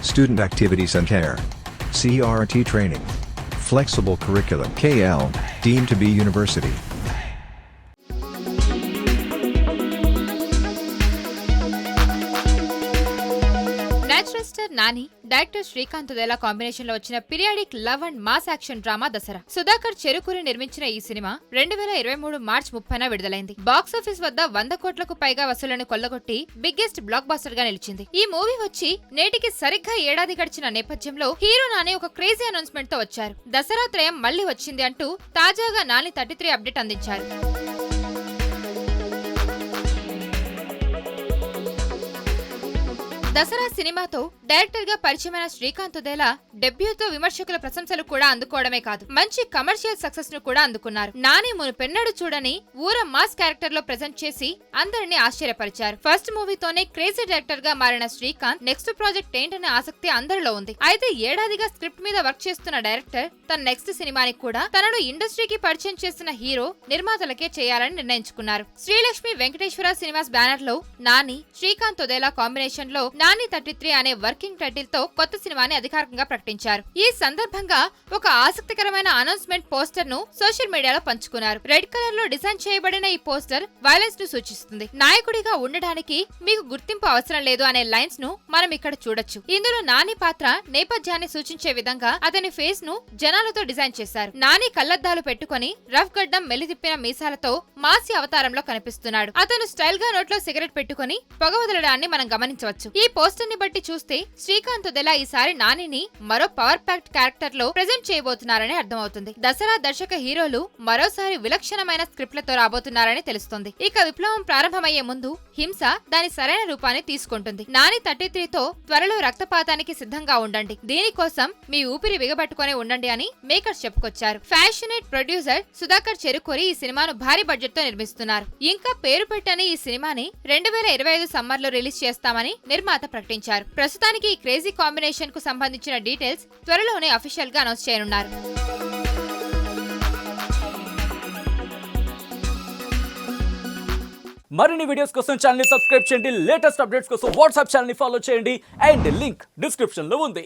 Student activities and care. CRT training. Flexible curriculum. KL, deemed to be university. Natural star Nani, director Srikanth దేలా combination లో వచ్చిన periodic love and mass action drama Dasara. Sudhakar Cherukuri నిర్మించిన ఈ cinema 2023 మార్చి 30న విడుదలైంది. Box office వద్ద 100 కోట్లకు పైగా వసూళ్లను కొల్లగొట్టి బిగ్గెస్ట్ బ్లాక్ బస్టర్ గా నిలిచింది. ఈ మూవీ వచ్చి నేటికి సరిగ్గా ఏడాది గడిచిన నేపథ్యంలో హీరో నాని ఒక క్రేజీ అనౌన్స్మెంట్ తో వచ్చారు. దసరా త్రయం మళ్లీ వచ్చింది అంటూ తాజాగా నాని 33 అప్డేట్ అందించారు. దసరా సినిమాతో డైరెక్టర్ గా పరిచయమైన శ్రీకాంత్ దేలా డెబ్యూతో విమర్శకుల ప్రశంసలు కూడా అందుకోవడమే కాదు, మంచి కమర్షియల్ సక్సెస్ ను కూడా అందుకున్నారు. నాని మునుపెన్నడూ చూడని ఊర మాస్ క్యారెక్టర్ లో ప్రెజెంట్ చేసి అందరినీ ఆశ్చర్యపరిచారు. ఫస్ట్ మూవీతోనే క్రేజీ డైరెక్టర్ గా మారిన శ్రీకాంత్ నెక్స్ట్ ప్రాజెక్ట్ ఏంటనే ఆసక్తి అందరిలో ఉంది. అయితే ఏడాదిగా స్క్రిప్ట్ మీద వర్క్ చేస్తున్న డైరెక్టర్ తన నెక్స్ట్ సినిమాని కూడా తనను ఇండస్ట్రీకి పరిచయం చేసిన హీరో నిర్మాతలకే చేయాలని నిర్ణయించుకున్నారు. శ్రీలక్ష్మి వెంకటేశ్వర సినిమాస్ బ్యానర్ లో నాని, శ్రీకాంత్ దేలా కాంబినేషన్ లో నాని 33 అనే వర్కింగ్ టైటిల్ తో కొత్త సినిమాని అధికారికంగా ప్రకటించారు. ఈ సందర్భంగా ఒక ఆసక్తికరమైన అనౌన్స్మెంట్ పోస్టర్ ను సోషల్ మీడియాలో పంచుకున్నారు. రెడ్ కలర్ లో డిజైన్ చేయబడిన ఈ పోస్టర్ వైలెన్స్ ను సూచిస్తుంది. నాయకుడిగా ఉండడానికి మీకు గుర్తింపు అవసరం లేదు అనే లైన్స్ ను మనం ఇక్కడ చూడొచ్చు. ఇందులో నాని పాత్ర నేపథ్యాన్ని సూచించే విధంగా అతని ఫేస్ ను జనాలతో డిజైన్ చేశారు. నాని కళ్లద్దాలు పెట్టుకుని రఫ్ గడ్డం మెలిదిప్పిన మీసాలతో మాసి అవతారంలో కనిపిస్తున్నాడు. అతను స్టైల్ గా నోట్లో సిగరెట్ పెట్టుకుని పొగ వదలడాన్ని మనం గమనించవచ్చు. ఈ పోస్టర్ ని బట్టి చూస్తే శ్రీకాంత్ దేలా ఈసారి నానిని మరో పవర్ ప్యాక్డ్ క్యారెక్టర్ లో ప్రెజెంట్ చేయబోతున్నారని అర్థమవుతుంది. దసరా దర్శక హీరోలు మరోసారి విలక్షణమైన స్క్రిప్ట్లతో రాబోతున్నారని తెలుస్తుంది. ఇక విప్లవం ప్రారంభమయ్యే ముందు హింస దాని సరైన రూపాన్ని తీసుకుంటుంది. నాని 33తో త్వరలో రక్తపాతానికి సిద్ధంగా ఉండండి, దీనికోసం మీ ఊపిరి బిగబట్టుకునే ఉండండి అని మేకర్స్ చెప్పుకొచ్చారు. ఫ్యాషనేట్ ప్రొడ్యూసర్ సుధాకర్ చెరుకూరి ఈ సినిమాను భారీ బడ్జెట్ తో నిర్మిస్తున్నారు. ఇంకా పేరు పెట్టని ఈ సినిమాని 2025 సమ్మర్ లో రిలీజ్ చేస్తామని నిర్మాత ప్రకటించారు. ప్రస్తుతానికి ఈ క్రేజీ కాంబినేషన్ కు సంబంధించిన డీటెయిల్స్ త్వరలోనే అఫీషియల్ గా అనౌన్స్ చేయనున్నారు. మరిన్ని వీడియోస్ కోసం ఛానల్ ని సబ్స్క్రైబ్ చేయండి. లేటెస్ట్ అప్డేట్స్ కోసం వాట్సాప్ ఛానల్ ని ఫాలో చేయండి. అండ్ లింక్ డిస్క్రిప్షన్ లో ఉంది.